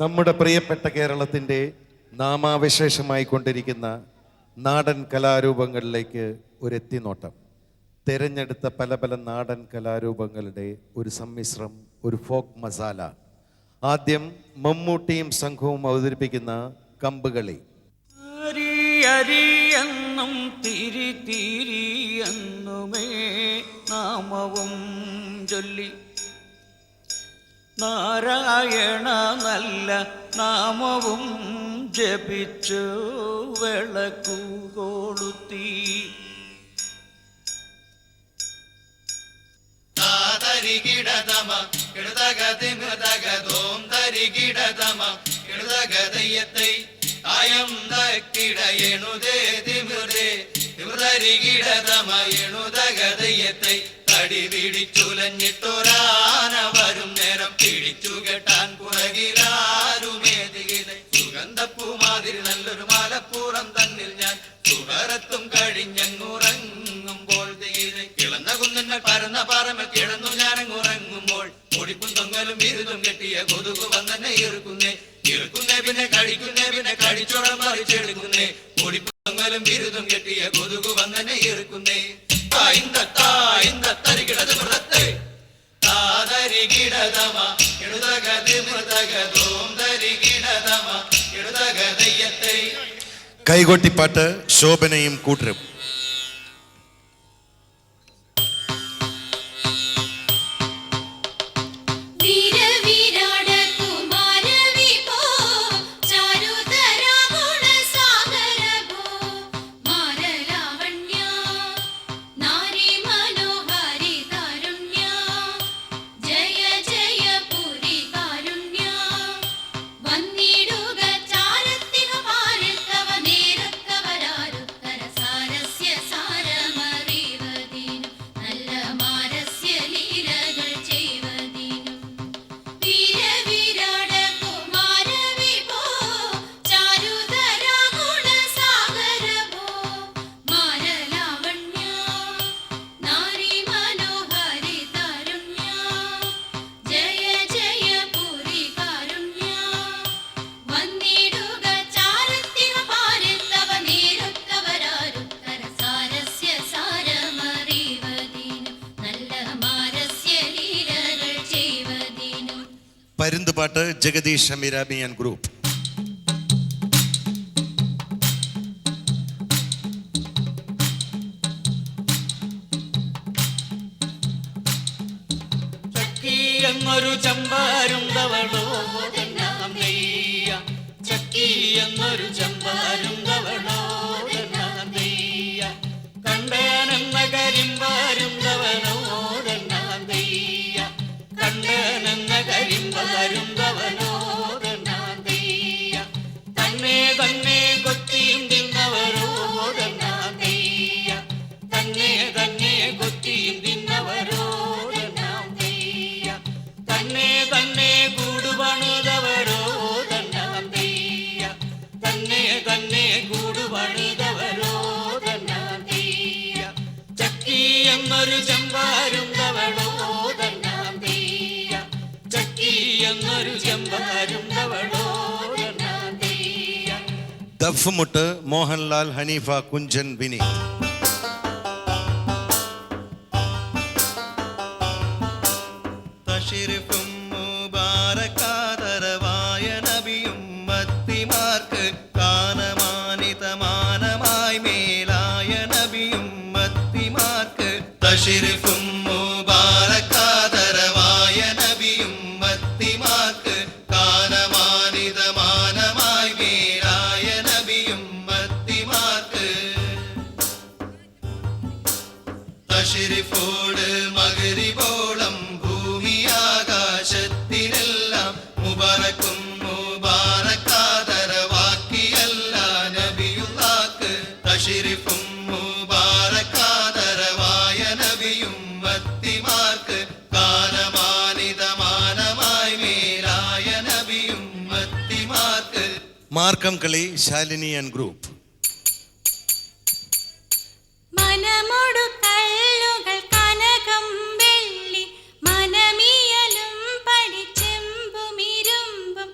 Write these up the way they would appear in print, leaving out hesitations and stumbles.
നമ്മുടെ പ്രിയപ്പെട്ട കേരളത്തിൻ്റെ നാമാവിശേഷമായി കൊണ്ടിരിക്കുന്ന നാടൻ കലാരൂപങ്ങളിലേക്ക് ഒരു എത്തിനോട്ടം. തിരഞ്ഞെടുത്ത പല പല നാടൻ കലാരൂപങ്ങളുടെ ഒരു സമ്മിശ്രം, ഒരു ഫോക്ക് മസാല. ആദ്യം മമ്മൂട്ടിയും സംഘവും അവതരിപ്പിക്കുന്ന കമ്പുകളി. അരിയെന്നും തിരി തിരിയെന്നുമേ നാമവും ചൊല്ലി നാരായണ നല്ല നാമവും ജപിച്ചു വിളക്കു കൊളുത്തി ിടതമ ഇടതകതി മൃതകതോം തരികിടതമ ഇടതകതയത്തെ ആയം തക്കിട എണുതേ തിമൃതേ തിമൃതരികിടതമ എണുതകതയത്തെ തടി പിടിച്ചുലഞ്ഞിട്ടൊരാന വരും നേരം പിടിച്ചു കെട്ടാൻ പുറകിലാരുമേതികിലെ സുഗന്ധപ്പൂമാതിരി നല്ലൊരു മാലപ്പൂറം തന്നിൽ ഞാൻ സുഹരത്തും കഴിഞ്ഞങ്ങുറങ്ങുമ്പോൾ തികിലെ കിളന്ന കുന്നിന്മേൽ പരന്ന പാറമേൽ കിടന്നു ഞാനങ്ങുറങ്ങുമ്പോൾ പൊടിപ്പും തൊങ്ങലും വിരുതും കെട്ടിയ കൊതുകു വന്നെ ഇറുക്കുന്നേ പിന്നെ കടിച്ചോളം മറിച്ചെടുക്കുന്നേ പൊടിപ്പും തൊങ്ങലും വിരുതും കെട്ടിയ കൊതുകു വന്നെ ഇറുക്കുന്നേ തരികിടത് മൃതത്തെ താതരികിടതമ ഇടുതകതി മൃതകതോം തരികിടതമ ഇടുതകതയ്യത്തെ. കൈകൊട്ടിപ്പാട്ട് ശോഭനയും കൂട്ടരും. പരുന്തുപാട്ട് ജഗദീഷ് അമീരാബിയൻ ഗ്രൂപ്പ്. ചക്കി എന്നൊരു ചമ്പാരും തവളോ ചക്കി എന്നൊരു ചമ്പാരും തവളോ കണ്ടനെന്ന കരിമ്പാരും തവളോ കണ്ടനെന്ന കരിമ്പാരും തവളോ തന്നെ തന്നെ കൊത്തിയും തിന്നവരോ തന്നെ തന്നെ കൊത്തിയും തിന്നവരോ തന്നെ തന്നെ കൂടുപണിതവരോ തന്നെ തന്നെ കൂടുപണിതവരോ ചക്കി എന്നൊരു ചമ്പാരും തവളോ ചക്കി എന്നൊരു ചമ്പാരും തവളോ. ദഫ്മുട്ട് മോഹൻലാൽ, ഹനീഫ, കുഞ്ചൻ, വിനി. തശിരിഫും മുബാരക്കാതരവായ നബിയും മത്തിമാർക്ക് കാനമാനിതമാനമായി മേലായ നബിയും മത്തിമാർക്ക് തശിരിഫും മുബാരക്കാതരവായ നബിയും മത്തിമാർക്ക് കാനമാനിതമാനമായി മേലായ നബിയും മത്തിമാർക്ക് തശിരിഫോട് മഗ്രിബോളം ഭൂമിയാകാശത്തിനെല്ലാം മുബാറക്കും മുബാറക്കാതരവാക്കിയല്ല നബിയുള്ളാക്ക് തശിരിഫും മുബാറക്കാതരവായ നബിയും മത്തിമാർക്ക് കാനമാനിതമാനമായി മേലായ നബിയും മത്തിമാർക്ക്. മാർക്കം കളി ശാലിനി ആൻഡ് ഗ്രൂപ്പ്. മനമൊടു കല്ലുകൾ കനകം വെള്ളി മനമിയലും പഠിച്ചെമ്പുമിരുമ്പും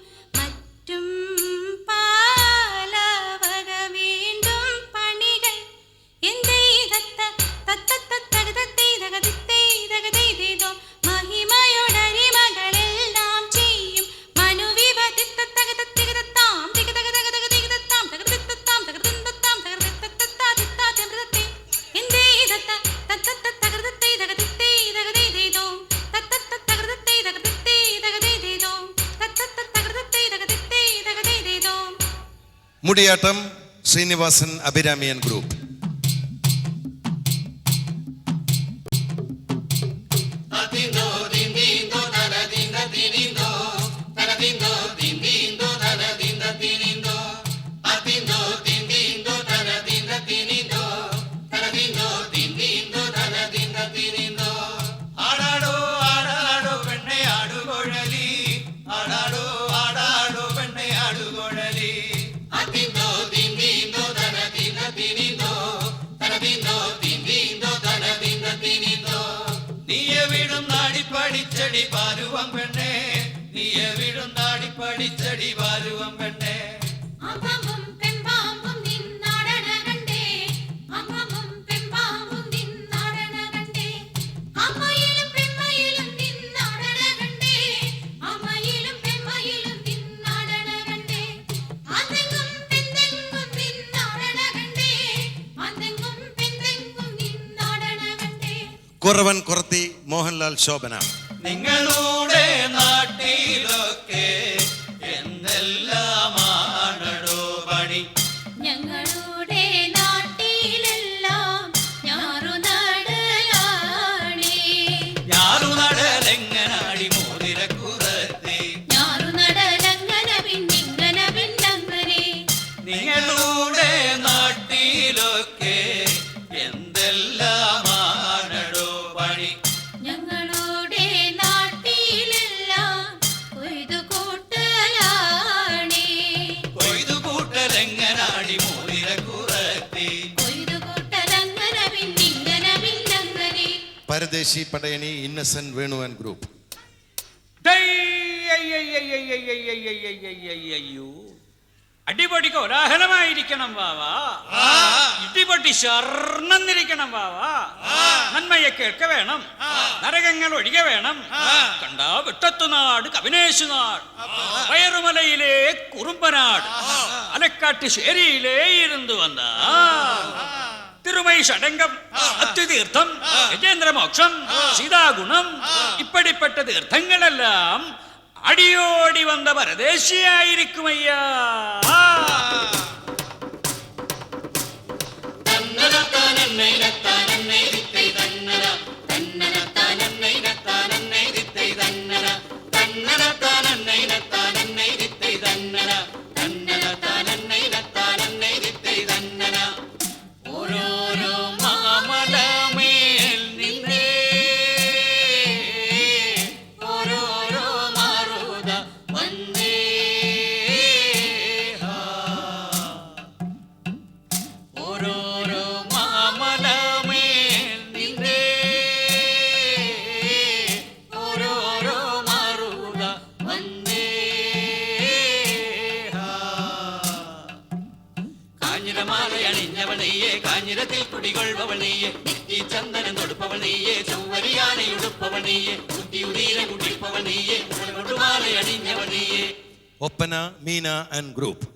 മുടിയാട്ടം ശ്രീനിവാസൻ അഭിരാമി ആൻഡ് ഗ്രൂപ്പ്. അതിന്തോ ദിന്ദിന്തോ തലദിന്ദ തിനിന്തോ തലദിന്തോ ദിന്ദിന്തോ തലദിന്ദ തിനിന്തോ അതിന്തോ ദിന്ദിന്തോ തലദിന്ദ തിനിന്തോ തലദിന്തോ ദിന്ദിന്തോ തലദിന്ദ തിനിന്തോ ആടാടോ ആടാടോ പെണ്ണെ ആടുകൊഴലി ആടാടോ ആടാടോ പെണ്ണെ ആടുകൊഴലി അതിന്തോ ദിന്ദിന്തോ തലദിന്ദ തിനിന്തോ തലദിന്തോ ദിന്ദിന്തോ തലദിന്ദ തിനിന്തോ നീയെ വീടും നാടി പഠിച്ചടി പാരുവം പെണ്ണേ നീയെ വീടും നാടി പഠിച്ചടി പാരുവം പെണ്ണേ അമ്മമും പെമ്പാമ്പും നിന്നാടണ കണ്ടേ അമ്മമും പെമ്പാമ്പും നിന്നാടണ കണ്ടേ അമ്മയിലും പെമ്മയിലും നിന്നാടണ കണ്ടേ അമ്മയിലും പെമ്മയിലും നിന്നാടണ കണ്ടേ അന്നെങ്കും പെന്തെങ്കും നിന്നാടണ കണ്ടേ അന്നെങ്കും പെന്തെങ്കും നിന്നാടണ കണ്ടേ. കുറവൻ കുറത്തി മോഹൻലാൽ ശോഭന. നിങ്ങളുടെ നാട്ടിലൊക്കെ എന്തെല്ലാമാണടോ പണി ഞങ്ങളുടെ നാട്ടിലെല്ലാം ഞാറുനടലാണേ ഞാറുനടലെങ്ങനാടി മോതിരക്കുറത്തി ഞാറുനടലങ്ങനെ പിന്നിങ്ങനെ നിങ്ങളുടെ നാട്ടിലൊക്കെ എന്തെല്ലാമാണടോ പണി ഞങ്ങളുടെ നാട്ടിലെല്ലാം കൊയ്തു കൂട്ടലാണേ കൊയ്തു കൂട്ടലെങ്ങനാടി മോതിരക്കുറത്തി കൊയ്തു കൂട്ടലങ്ങനെ പിന്നിങ്ങനെ പരദേശി പടയണി ഇന്നസെന്റ് വേണു ആൻഡ് ഗ്രൂപ്പ്. അയ്യോ അടിപൊടി കോലാഹലമായിരിക്കണം വാവാ ഇടിപൊടി ശർന്നെന്നിരിക്കണം വാവാ നന്മയെ കേൾക്ക വേണം നരകങ്ങൾ ഒഴിക വേണം കണ്ടാ വെട്ടത്തുനാട് കവിനേശുനാട് വയറുമലയിലെ കുറുമ്പനാട് അലക്കാട്ട് ശേരിയിലേ ഇരുന്നു വന്ന തിരുമൈ ഷടങ്കം അത്യുതീർത്ഥം ഗജേന്ദ്രമോക്ഷം സീതാഗുണം ഇപ്പടിപ്പെട്ട തീർത്ഥങ്ങളെല്ലാം അടിയോടി വന്ന പരദേശിയായിരിക്കുമയ്യാ. ഓരോരോ മാമലമേൽ നിന്നേ ഓരോരോ മാറുത വന്നേ ഓരോരോ മാമലമേൽ നിന്നേ ഓരോരോ മാറുത വന്നേ കാഞ്ഞിരമാലയണിഞ്ഞവളെയ്യേ കാഞ്ഞിരത്തിൽ കുടികൊള്ളുവൾ നീയെ നെറ്റി ചന്ദനം തൊടുപ്പവൾ നീയെ ചൊവ്വരിയാനയുടുപ്പവൾ നീയെ കുട്ടിയുടീരം കുടിപ്പവൾ നീയെ കൊടുമാലയണിഞ്ഞവൾ നീയെ. Oppana Meena and group.